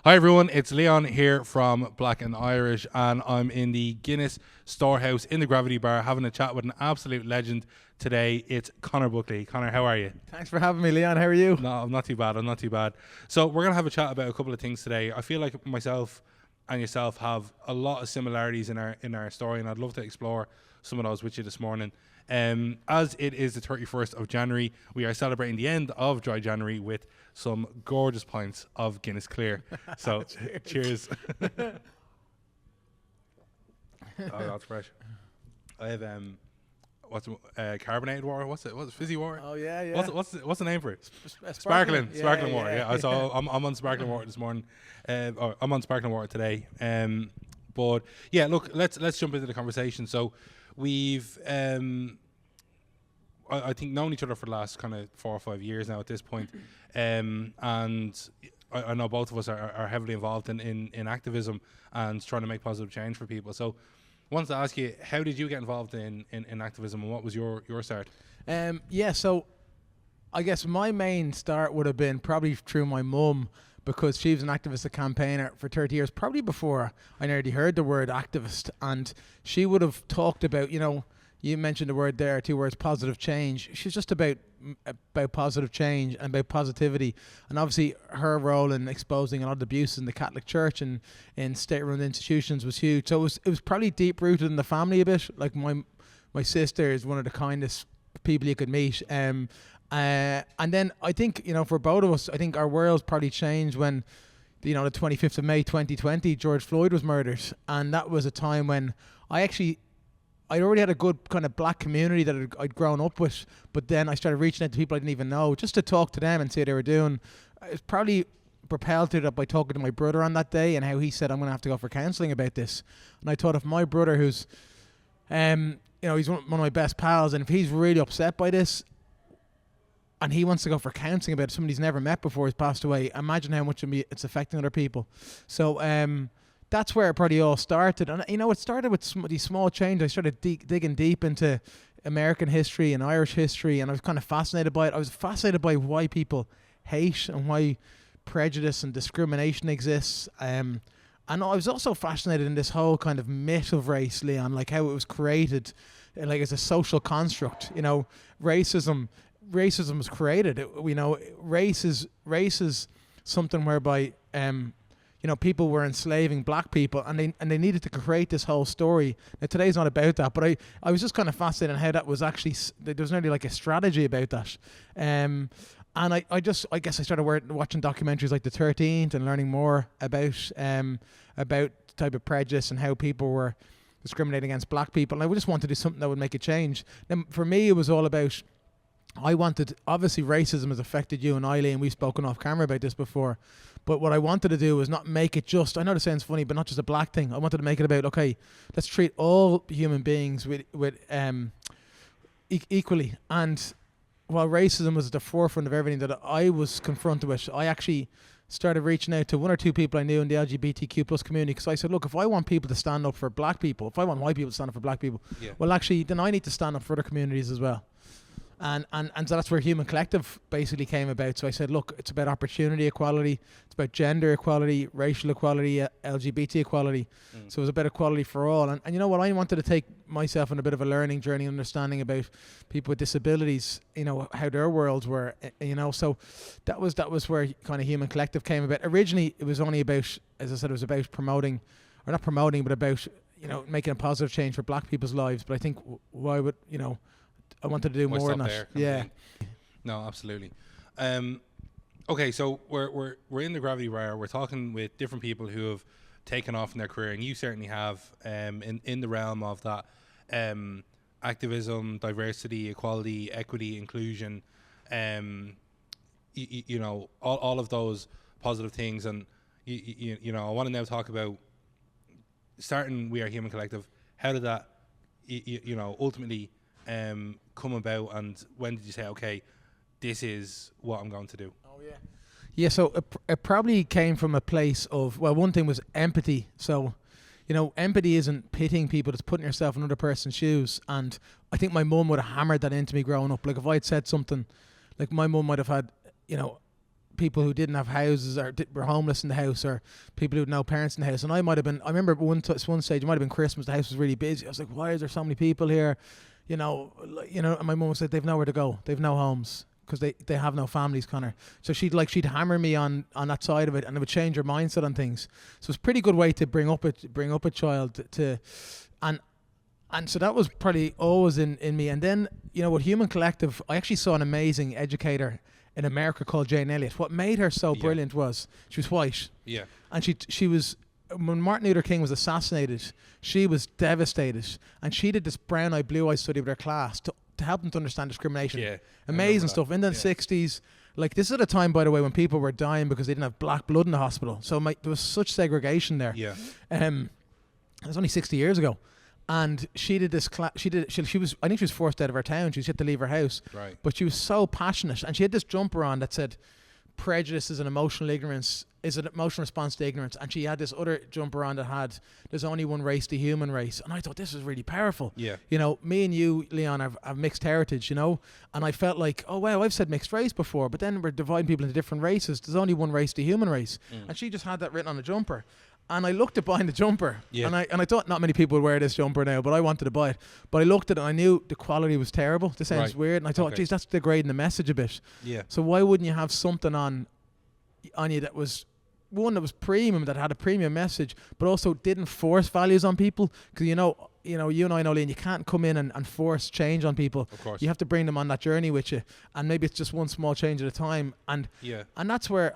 Hi everyone, it's Leon here from Black and Irish, and I'm in the Guinness Storehouse in the Gravity Bar having a chat with an absolute legend today. It's Conor Buckley. Conor, how are you? Thanks for having me, Leon. How are you? No, I'm not too bad. I'm not too bad. So we're going to have a chat about a couple of things today. I feel like myself and yourself have a lot of similarities in our story, and I'd love to explore some of those with you this morning. As it is the 31st of January, we are celebrating the end of Dry January with some gorgeous pints of Guinness Clear. So, cheers. Oh, that's fresh. I have carbonated water. What's it? What's fizzy water? Oh yeah. What's the name for it? Sparkling water. Yeah. So I'm on sparkling water this morning. Or I'm on sparkling water today. But yeah, look, let's jump into the conversation. So we've I think known each other for the last kind of 4 or 5 years now at this point. And I know both of us are heavily involved in activism and trying to make positive change for people. So I wanted to ask you, how did you get involved in activism, and what was your start? So I guess my main start would have been probably through my mum, because she was an activist, a campaigner for 30 years, probably before I nearly heard the word activist. And she would have talked about, you mentioned the word there, 2 words, positive change. She's just about positive change and about positivity. And obviously her role in exposing a lot of abuse in the Catholic Church and in state-run institutions was huge. So it was probably deep-rooted in the family a bit. Like my sister is one of the kindest people you could meet. And then I think, for both of us, I think our worlds probably changed when, the 25th of May 2020, George Floyd was murdered. And that was a time when I already had a good kind of black community that I'd grown up with, but then I started reaching out to people I didn't even know just to talk to them and see how they were doing. I was probably propelled to that by talking to my brother on that day and how he said, I'm going to have to go for counselling about this. And I thought, if my brother, who's, he's one of my best pals, and if he's really upset by this and he wants to go for counselling about it, somebody he's never met before has passed away, imagine how much it's affecting other people. So, that's where it probably all started. And, it started with these small changes. I started digging deep into American history and Irish history, and I was kind of fascinated by it. I was fascinated by why people hate and why prejudice and discrimination exists. And I was also fascinated in this whole kind of myth of race, Leon, like how it was created, like as a social construct. Racism was created. Race is something whereby people were enslaving black people, and they needed to create this whole story. Now, today's not about that, but I was just kind of fascinated in how that was actually, there was nearly like a strategy about that. And I guess I started watching documentaries like The 13th and learning more about the type of prejudice and how people were discriminating against black people. And I just wanted to do something that would make a change. Then for me, it was all about, obviously racism has affected you and I, Lee, and we've spoken off camera about this before. But what I wanted to do was not make it just, I know this sounds funny, but not just a black thing. I wanted to make it about, okay, let's treat all human beings equally. And while racism was at the forefront of everything that I was confronted with, I actually started reaching out to 1 or 2 people I knew in the LGBTQ plus community, because I said, look, if I want people to stand up for black people, if I want white people to stand up for black people, well, actually, then I need to stand up for other communities as well. And so that's where Human Collective basically came about. So I said, look, it's about opportunity equality, it's about gender equality, racial equality, LGBT equality. So it was about equality for all. And you know what? I wanted to take myself on a bit of a learning journey, understanding about people with disabilities, how their worlds were, So that was where kind of Human Collective came about. Originally, it was only about, as I said, it was about promoting, or not promoting, but about, making a positive change for black people's lives. But I think why would, I wanted to do more than that. Yeah. No, absolutely. Okay, so we're in the Gravity Bar. We're talking with different people who have taken off in their career, and you certainly have in the realm of that activism, diversity, equality, equity, inclusion. All of those positive things, and I want to now talk about starting We Are Human Collective. How did that ultimately come about, and when did you say, okay, this is what I'm going to do? So it probably came from a place of, well, one thing was empathy. So empathy isn't pitting people, it's putting yourself in another person's shoes. And I think my mum would have hammered that into me growing up. Like if I had said something, like my mum might have had people who didn't have houses or were homeless in the house, or people who had no parents in the house. And I remember at one stage, it might have been Christmas, the house was really busy. I was like, why is there so many people here? You know, and my mum said they've nowhere to go. They've no homes because they have no families, Conor. So she'd hammer me on that side of it, and it would change her mindset on things. So it's a pretty good way to bring up a child and so that was probably always in me. And then, you know, with Human Collective, I actually saw an amazing educator in America called Jane Elliott. What made her so brilliant was she was white. Yeah. And she was, when Martin Luther King was assassinated, she was devastated. And she did this brown eye, blue eye study with her class to help them to understand discrimination. Yeah. Amazing stuff. In the 60s, like this is at a time, by the way, when people were dying because they didn't have black blood in the hospital. So there was such segregation there. Yeah. It was only 60 years ago. And she did this class. She was. I think she was forced out of her town. She had to leave her house. Right. But she was so passionate, and she had this jumper on that said, "Prejudice is an emotional ignorance. Is an emotional response to ignorance." And she had this other jumper on that had, "There's only one race, the human race." And I thought this was really powerful. Yeah. You know, me and you, Leon, have mixed heritage. You know, and I felt like, oh wow, I've said mixed race before, but then we're dividing people into different races. There's only one race, the human race. And she just had that written on a jumper. And I looked at buying the jumper, and I thought not many people would wear this jumper now, but I wanted to buy it. But I looked at it, and I knew the quality was terrible. This sounds weird, and I thought, geez, that's degrading the message a bit. Yeah. So why wouldn't you have something on you that was one that was premium, that had a premium message, but also didn't force values on people? Because you and I know, Liam, you can't come in and force change on people. Of course. You have to bring them on that journey with you, and maybe it's just one small change at a time. And that's where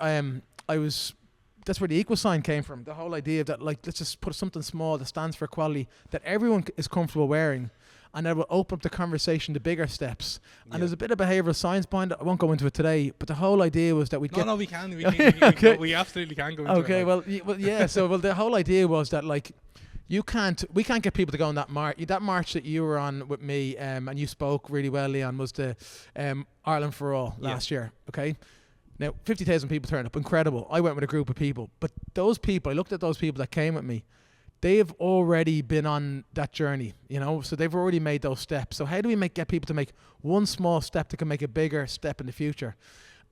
that's where the equal sign came from. The whole idea of that, like, let's just put something small that stands for equality that everyone is comfortable wearing, and that will open up the conversation to bigger steps. And there's a bit of behavioural science behind it. I won't go into it today, but the whole idea was that we No, we can. We absolutely can go into it. Okay, yeah. So, the whole idea was that, like, we can't get people to go on that march. That march that you were on with me, and you spoke really well, Leon, was the Ireland for All last year. Okay. Now, 50,000 people turned up. Incredible. I went with a group of people. But those people, I looked at those people that came with me. They've already been on that journey, you know. So they've already made those steps. So how do we get people to make one small step that can make a bigger step in the future?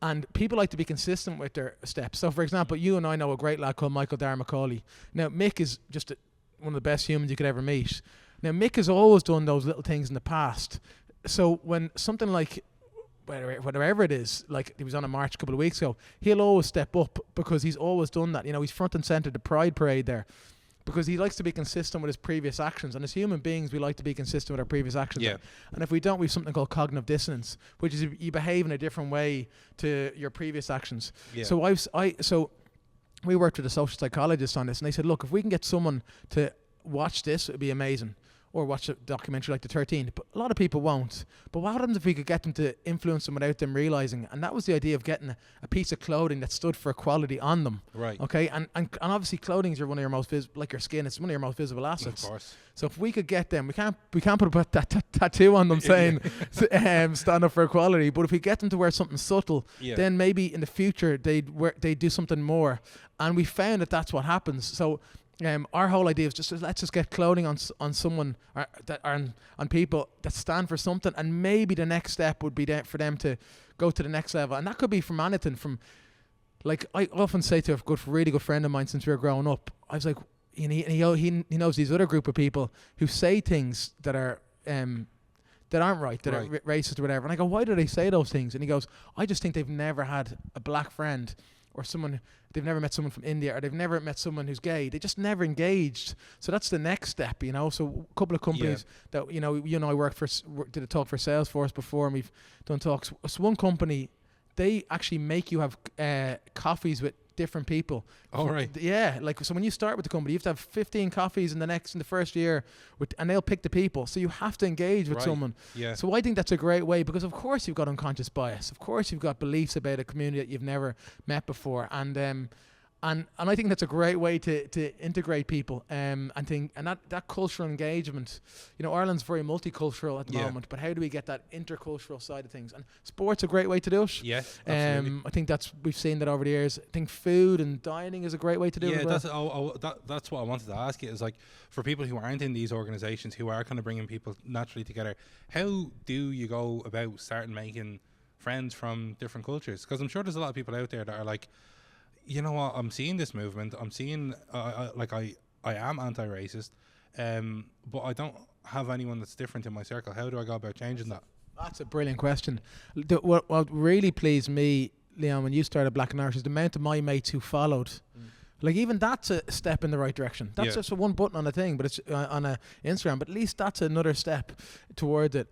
And people like to be consistent with their steps. So, for example, you and I know a great lad called Michael Darmacaulay. Now, Mick is just one of the best humans you could ever meet. Now, Mick has always done those little things in the past. So when something like whatever it is, like he was on a march a couple of weeks ago, he'll always step up because he's always done that. You know, he's front and center the Pride Parade there because he likes to be consistent with his previous actions. And as human beings, we like to be consistent with our previous actions. Yeah. And if we don't, we have something called cognitive dissonance, which is you behave in a different way to your previous actions. Yeah. So we worked with a social psychologist on this, and they said, look, if we can get someone to watch this, it'd be amazing. Or watch a documentary like The 13th. But a lot of people won't. But what happens if we could get them to influence them without them realising? And that was the idea of getting a piece of clothing that stood for equality on them. Right. Okay. And obviously clothing is one of your most like your skin. It's one of your most visible assets. Of course. So if we could get them, we can't put that tattoo on them saying stand up for equality. But if we get them to wear something subtle, then maybe in the future they'd do something more. And we found that that's what happens. So. Our whole idea is let's just get clothing on someone on people that stand for something, and maybe the next step would be for them to go to the next level, and that could be from anything. From, like, I often say to a really good friend of mine since we were growing up, I was like, he knows these other group of people who say things that are that aren't right, that are racist or whatever, and I go, why do they say those things? And he goes, I just think they've never had a black friend. Or they've never met someone from India, or they've never met someone who's gay. They just never engaged. So that's the next step, you know. So a couple of companies that, you know, you and I did a talk for Salesforce before, and we've done talks. So one company, they actually make you have coffees with different people. Oh, right. Yeah, like, so when you start with the company, you have to have 15 coffees in the first year, and they'll pick the people. So you have to engage with someone. Yeah. So I think that's a great way, because of course you've got unconscious bias. Of course you've got beliefs about a community that you've never met before, and I think that's a great way to integrate people. And that cultural engagement, you know, Ireland's very multicultural at the moment, but how do we get that intercultural side of things? And sport's a great way to do it. Yeah, absolutely. I think we've seen that over the years. I think food and dining is a great way to do it. Yeah, that's what I wanted to ask you, is like, for people who aren't in these organizations, who are kind of bringing people naturally together, how do you go about starting making friends from different cultures, because I'm sure there's a lot of people out there that are like, you know what, I'm seeing this movement, I'm seeing I am anti-racist, but I don't have anyone that's different in my circle. How do I go about changing that? That's a brilliant question. What really pleased me, Leon, when you started Black and Irish, is the amount of my mates who followed. Like, even that's a step in the right direction. That's just a one button on a thing, but it's on a Instagram. But at least that's another step towards it.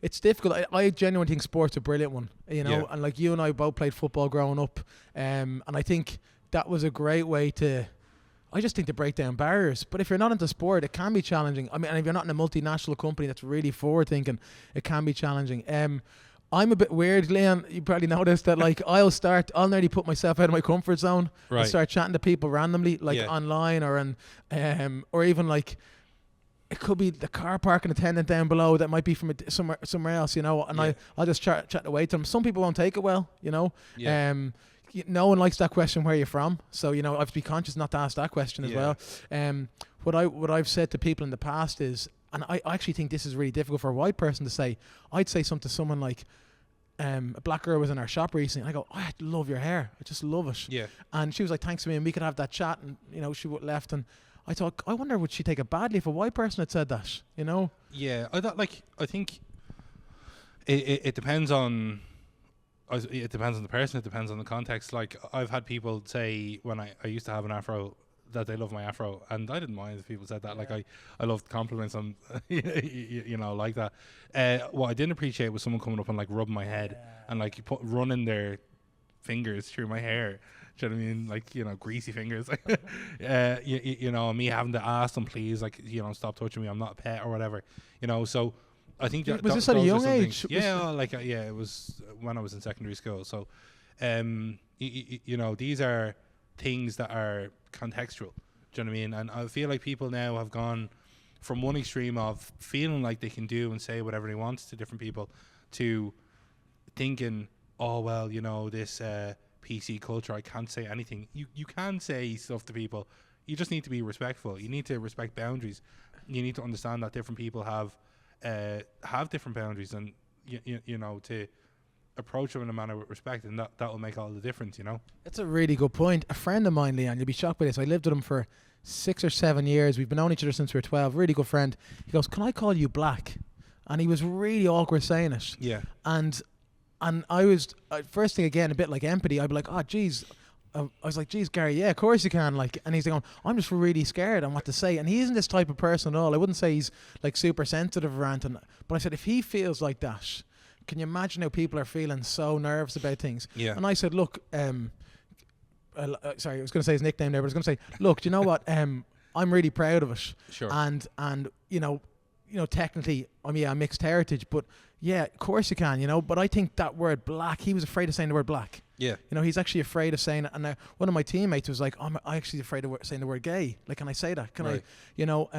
It's difficult. I genuinely think sport's a brilliant one, you know. And like, you and I both played football growing up, and I think that was a great way to. I just think to break down barriers. But if you're not into sport, it can be challenging. I mean, and if you're not in a multinational company that's really forward thinking, it can be challenging. I'm a bit weird, Leon. You probably noticed that. Like, I'll nearly put myself out of my comfort zone and start chatting to people randomly, like online or or even like, it could be the car parking attendant down below that might be from somewhere else, you know. And I'll just chat away to them. Some people won't take it well, you know. No one likes that question, where you're from. So, you know, I have to be conscious not to ask that question as well. What I've said to people in the past is, and I actually think this is really difficult for a white person to say. I'd say something to someone like, a black girl was in our shop recently, and I go, I love your hair. I just love it. Yeah. And she was like, thanks to me, and we could have that chat. And, you know, she left, and I thought, I wonder, would she take it badly if a white person had said that, you know? Yeah, I think it depends on... It depends on the person. It depends on the context. Like, I've had people say when I used to have an afro that they love my afro, and I didn't mind if people said that. Like, I loved compliments on, you know, like that. What I didn't appreciate was someone coming up and like rubbing my head and like running their fingers through my hair. Do you know what I mean? Like, you know, greasy fingers. You know, me having to ask them, please, like, you know, stop touching me. I'm not a pet or whatever. You know, so. I think was this at a young age? It was when I was in secondary school. So, you know, these are things that are contextual. Do you know what I mean? And I feel like people now have gone from one extreme of feeling like they can do and say whatever they want to different people, to thinking, oh well, you know, this PC culture, I can't say anything. You can say stuff to people. You just need to be respectful. You need to respect boundaries. You need to understand that different people have different boundaries, and you know, to approach them in a manner with respect, and that will make all the difference, you know. That's a really good point. A friend of mine, Leon, you'll be shocked by this, I lived with him for 6 or 7 years. We've been knowing each other since we were 12. Really good friend. He goes, can I call you black? And he was really awkward saying it. Yeah. And I was, first thing, again, a bit like empathy, I'd be like, oh geez, I was like, geez, Gary, yeah, of course you can. Like, and he's like, I'm just really scared on what to say. And he isn't this type of person at all. I wouldn't say he's like super sensitive or anything. But I said, if he feels like that, can you imagine how people are feeling so nervous about things? Yeah. And I said, look, sorry, I was going to say his nickname there, but I was going to say, look, do you know what? I'm really proud of it. Sure. And you know, technically, I'm mixed heritage, but yeah, of course you can, you know. But I think that word black, he was afraid of saying the word black. Yeah. You know, he's actually afraid of saying it. And one of my teammates was like, I'm actually afraid of saying the word gay. Like, can I say that? Can I, you know,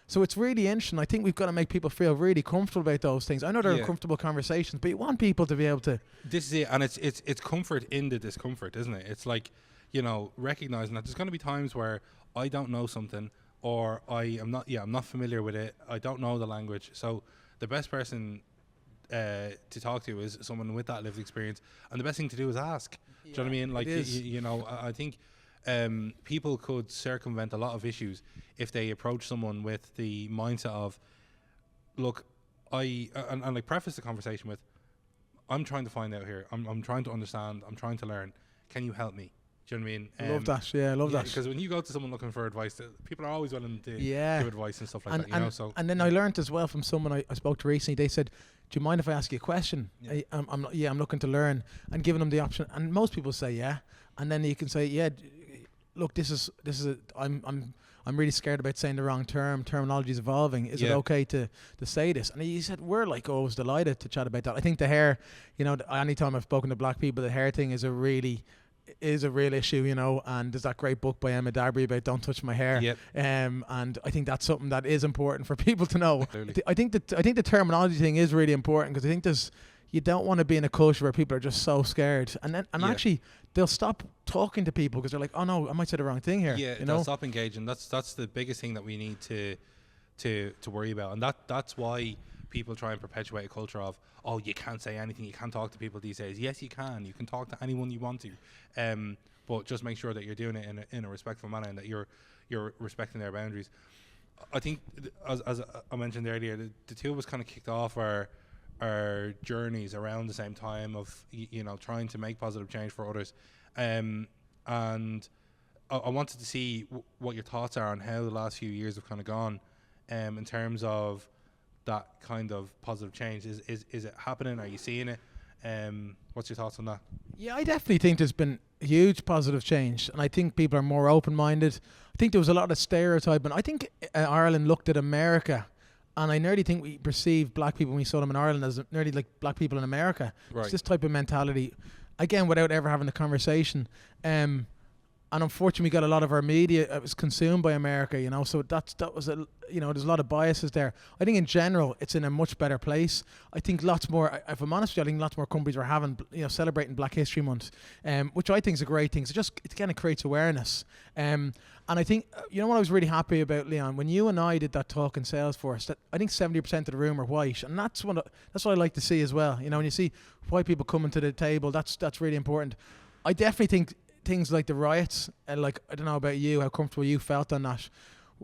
so it's really interesting. I think we've got to make people feel really comfortable about those things. I know they're uncomfortable conversations, but you want people to be able to. This is it. And it's comfort in the discomfort, isn't it? It's like, you know, recognizing that there's going to be times where I don't know something, or I'm not familiar with it. I don't know the language. So the best person to talk to is someone with that lived experience, and the best thing to do is ask. Do you know what I mean? Like, you know, I think people could circumvent a lot of issues if they approach someone with the mindset of, look, and like preface the conversation with, I'm trying to find out here. I'm trying to understand. I'm trying to learn. Can you help me? Do you know what I mean? I love that. Yeah, I love that. Because when you go to someone looking for advice, people are always willing to give advice and stuff like that. You know. So and then I learned as well from someone I spoke to recently. They said, "Do you mind if I ask you a question?" Yeah. I'm looking to learn, and giving them the option. And most people say yeah, and then you can say, "Yeah, look, this is I'm really scared about saying the wrong term. Terminology is evolving. Is it okay to say this?" And he said, we're like always delighted to chat about that. I think the hair, you know, anytime I've spoken to black people, the hair thing is a real issue, you know. And there's that great book by Emma Darby about Don't Touch My Hair. Yep. And I think that's something that is important for people to know. I think the terminology thing is really important, because I think you don't want to be in a culture where people are just so scared, and actually they'll stop talking to people because they're like, oh no, I might say the wrong thing here. Yeah, you know? Stop engaging. That's the biggest thing that we need to worry about, and that's why people try and perpetuate a culture of, oh, you can't say anything, you can't talk to people these days. Yes, you can talk to anyone you want to, but just make sure that you're doing it in a respectful manner and that you're respecting their boundaries. I think, as I mentioned earlier, the two of us kind of kicked off our journeys around the same time of trying to make positive change for others, and I wanted to see what your thoughts are on how the last few years have kind of gone, in terms of that kind of positive change. Is it happening? Are you seeing it? What's your thoughts on that? Yeah, I definitely think there's been huge positive change, and I think people are more open-minded. I think there was a lot of stereotyping. I think Ireland looked at America, and I nearly think we perceived black people when we saw them in Ireland as nearly like black people in America. Right. It's this type of mentality, again, without ever having a conversation. And unfortunately, we got a lot of our media was consumed by America, so that was there's a lot of biases there. I think in general, it's in a much better place. I think lots more, if I'm honest with you, I think lots more companies are having, celebrating Black History Month, which I think is a great thing. So it kind of creates awareness. And I think, what I was really happy about, Leon, when you and I did that talk in Salesforce, that I think 70% of the room are white, and that's what I like to see as well. When you see white people coming to the table, that's really important. I definitely think things like the riots, and like, I don't know about you, how comfortable you felt on that.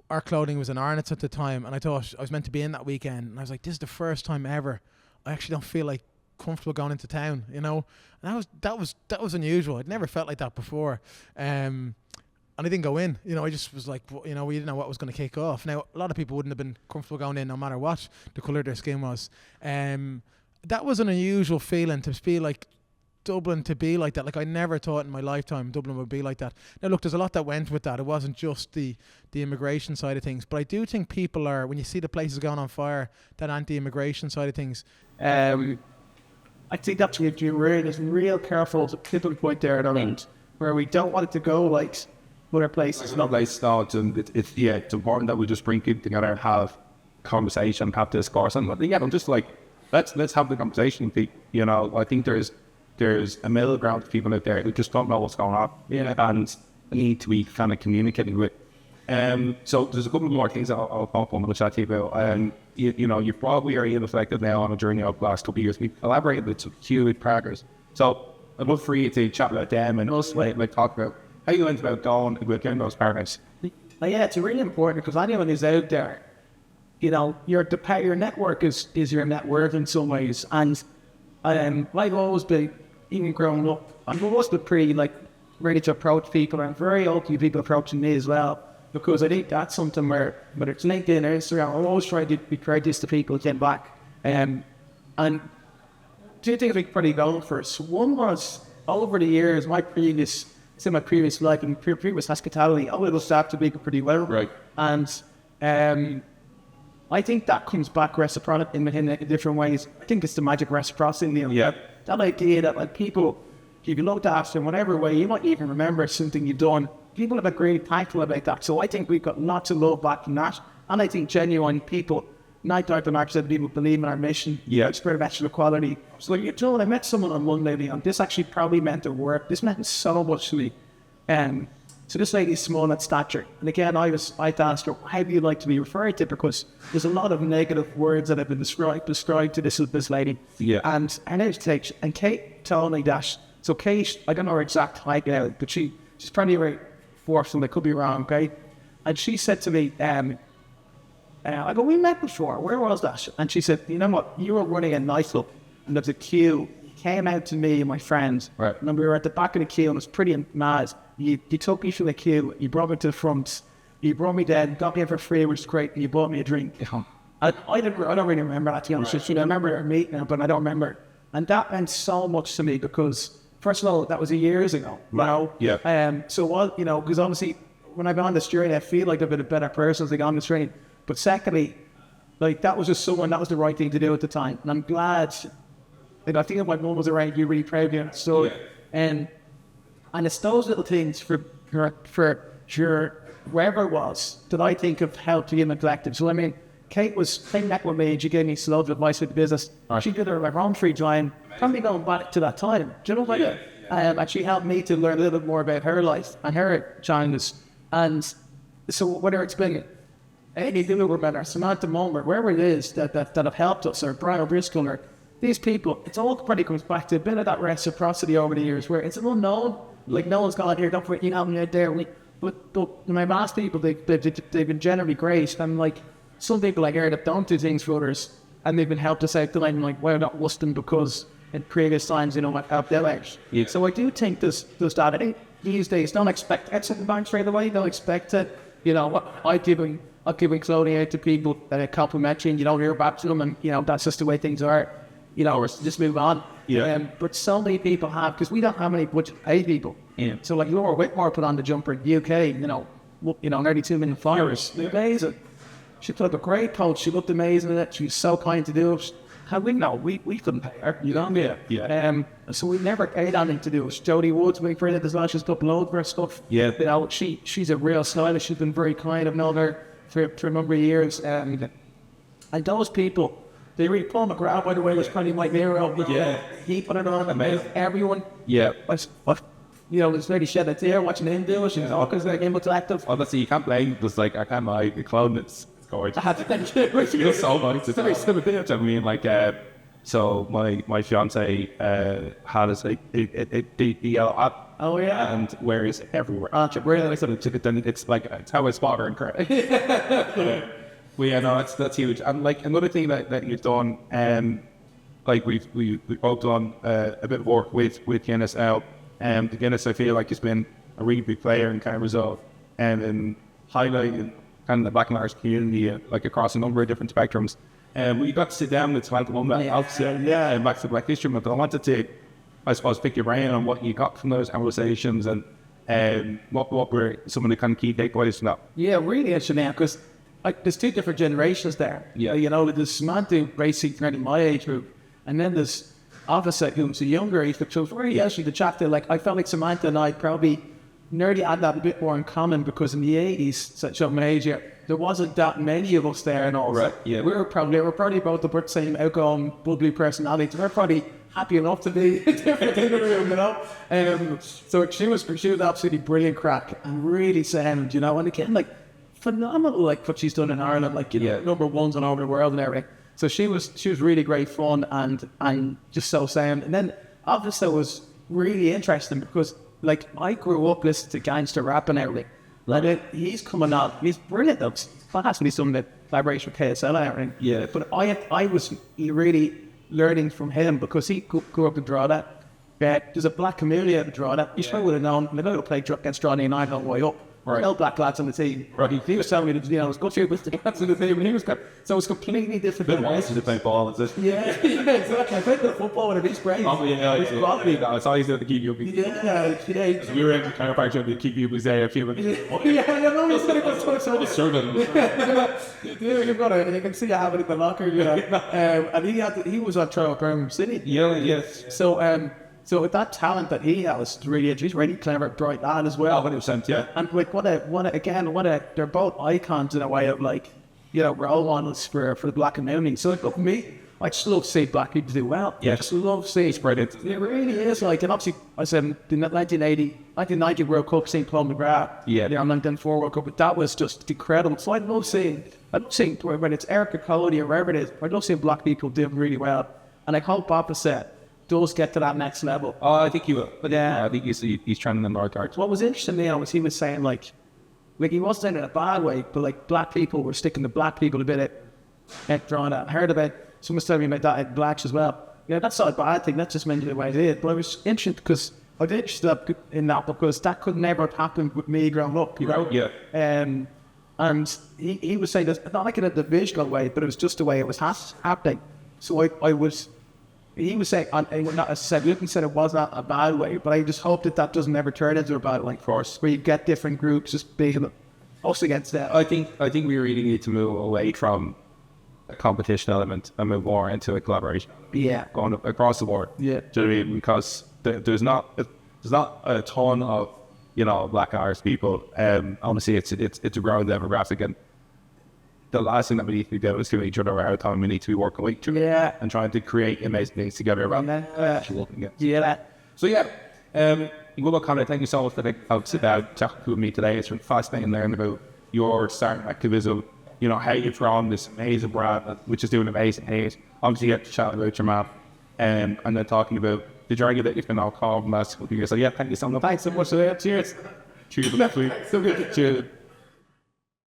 Our clothing was in Arnott's at the time, and I thought I was meant to be in that weekend, and I was like, this is the first time ever I actually don't feel like comfortable going into town, and that was unusual. I'd never felt like that before, and I didn't go in. I just was like, we didn't know what was going to kick off. Now, a lot of people wouldn't have been comfortable going in no matter what the colour of their skin was. That was an unusual feeling, to feel like Dublin to be like that. Like, I never thought in my lifetime Dublin would be like that. Now look, there's a lot that went with that. It wasn't just the immigration side of things, but I do think people are, when you see the places going on fire, that anti-immigration side of things. I think that's what you're really is real careful to tipping point there at our end, where we don't want it to go like other places. It's not like start, and it's important that we just bring people together and have conversation, have discourse, and I'm just like, let's have the conversation. I think there's a middle ground of people out there who just don't know what's going on, and need to be kind of communicating with. So there's a couple more things I'll pop on the chat to you about. You probably are even affected now on a journey of the last couple of years. We've collaborated with some huge partners. So I'd love for you to chat about them and us, like talk about how you went about going with getting those partners. Yeah, it's really important, because anyone who's out there, your network is your net worth in some ways. And I've always been, even growing up, I've always been pretty ready to approach people, and very open to people approaching me as well, because I think that's something whether it's LinkedIn or Instagram, I'm always trying to be courteous to people who came back. And two things we pretty going first. One was, over the years, my previous life and previous hospitality, I would have staffed to people pretty well. Right. And I think that comes back reciprocal in different ways. I think it's the magic reciprocity. Yeah. That idea that people, if you looked after in whatever way, you might even remember something you've done. People have been really thankful about that. So I think we've got lots of love back from that. And I think genuine people, 99% of people believe in our mission. Yeah. Spirit of extra equality. So I met someone on one lady, and this actually probably meant the work. This meant so much to me. So this lady's small in stature. And again, I'd asked her, how do you like to be referred to? Because there's a lot of negative words that have been described to this lady. Yeah. And her name's Kate. And Kate told me that, so Kate, I don't know her exact height now, but she's probably around 4 foot, I could be wrong, okay? And she said to me, I go, we met before, where was that? And she said, you know what, you were running a nightclub, and there's a queue. You came out to me and my friends, right, and we were at the back of the queue, and it was pretty mad. You took me from the queue, you brought me to the front, you brought me down, got me in for free, which is great, and you bought me a drink. Yeah. And I don't really remember that, to be honest. Right. I remember our meeting now, but I don't remember. And that meant so much to me, because, first of all, that was years ago. Right. Yeah. So what, because obviously, when I've been on this journey, I feel like I've been a better person as I go on this journey. But secondly, that was just someone, that was the right thing to do at the time. And I'm glad, I think if my mum was around, you're really proud of you. So, yeah. And it's those little things for sure, wherever it was, that I think have helped you in the collective. So, Kate met with me, and she gave me some loads of advice with the business. Right. She did her own free time, probably going back to that time. Do you know what I mean? And she helped me to learn a little bit more about her life and her challenges. And so, whether it's been Any Dillard or Samantha Mulmer, wherever it is that have helped us, or Brian O'Driscoll, or these people, it's all pretty comes back to a bit of that reciprocity over the years where it's an unknown. Like, no one's gone here, don't put you out there. But my mass people, they've been generally great. And like, some people I hear that don't do things for others, and they've been helped us out, I'm like, well, not Wuston, because in previous times, I've helped them out. Yeah. So I do think there's that. I think these days, don't expect exit back straight away. Don't expect it. I'm giving clothing out to people that are complimentary, and you don't hear back to them, and that's just the way things are. Or just move on. Yeah. But so many people have, because we don't have any budget to pay people. Yeah. So like Laura Whitmore put on the jumper in the UK, nearly 2 million followers. Amazing. She put up a great post. She looked amazing in it. She was so kind to do it. How we couldn't pay her, Yeah. So we never paid anything to do it. Jodie Woods, we created this lot. She's got loads of her stuff. Yeah. She's a real stylist. She's been very kind. I've known her for a number of years. And those people, they really, Paul McGrath, by the way, was kind of my hero. Yeah. He put it on. Amazing. Everyone. Yeah. There's really shed a tear watching him do it. Because they're intellective. Honestly, you can't blame. There's like, I can't lie, the clown is gorgeous. I had to think it. It feels so nice. It's very similar. I mean, like, so my fiance had a yellow hat. Oh yeah. And wears it everywhere. Really? So it's how I spot her and credit. Well, yeah, no, that's huge. And like another thing that you've done, like we've both done a bit of work with Guinness now. Guinness, I feel like, has been a really big player in kind of result and in highlighting kind of the Black and Irish community, like across a number of different spectrums. We got to sit down with Samantha Mulmer, and back to Black History Month. I wanted to, I suppose, pick your brain on what you got from those conversations and what were some of the kind of key takeaways from that. Yeah, really interesting now, because there's two different generations there. Yeah. There's Samantha, basically my age group, and then there's opposite, who's a younger age group. So it's very interesting to chat to. Like, I felt like Samantha and I probably nearly had that a bit more in common, because in the 80s, such a age, there wasn't that many of us there and all. Right, yeah. We were probably both the same outgoing, bubbly personalities. We're probably happy enough to be different in the room, So she was absolutely brilliant crack and really sound, and again, like, phenomenal, like what she's done in Ireland, like, number ones all over the world and everything. So she was really great fun and just so sound. And then obviously it was really interesting because, like, I grew up listening to gangster rap and everything. Like, he's coming on, he's brilliant. That's possibly some of the collaboration with KSL and everything. Yeah. But I was really learning from him because he grew up in Drogheda. There's a black community out in Drogheda. You probably would have known. I'm going to play against Drogheda and I got way up. Right. No black lads on the team. Right. He was telling me that, it was good for you with the lads on the team, and he was good. So it was completely different. Bit nice to play ball, is it? Yeah, exactly. I played the football with him. He's great. Oh, yeah, it's always there to keep you. Yeah. We were in the chiropractor to keep you there a few minutes. Yeah, I know. He's going to go so Serving. you've got it. You can see you have it in the locker, and he was on trial at Birmingham City. Yeah, yes. So with that talent that he has, he's really clever, bright lad as well. 100%, yeah. And like they're both icons in a way of, like, role models for the black community. So like, for me, I just love to see black people do well. Yeah. I just love to see it. Brilliant. It really is, like, and obviously I said the 1990 World Cup, St. Paul McGrath. Yeah. The 1994 World Cup, but that was just incredible. So I love seeing when it's Erica Cody or wherever it is, I love seeing black people doing really well. And I hope opposite does get to that next level. Oh, I think he will. But yeah, I think he's trying to mark out. What was interesting to me was he was saying, like he wasn't saying it in a bad way, but like black people were sticking to black people a bit at drawing that. I heard about, someone's telling me about that in blacks as well. That's not a bad thing, that's just meant the way it is. But I was interested because I was interested in that because that could never have happened with me growing up, Yeah. And he was saying that, not like in a divisional way, but it was just the way it was happening. So he was saying, Luton said it was not a bad way, but I just hope that doesn't ever turn into a bad way. Of course, where you get different groups just being us against that. I think we really need to move away from a competition element and move more into a collaboration. Yeah, going across the board. Yeah, do you know what I mean? Because there's not a ton of black Irish people. Honestly, it's a growing demographic, and the last thing that we need to be doing is giving each other a hard time. We need to be working with each other and trying to create amazing things together around So well, Conor, thank you so much for taking out chatting with me today. It's been fascinating learning about your starting activism you know, how you've grown this amazing brand, which is doing amazing things. Obviously, you have to chat about your map, and then talking about the journey that you've been on called the last couple of years. So yeah, thank you so much. Thanks so much for that. Cheers. Cheers. Definitely. So good. Cheers.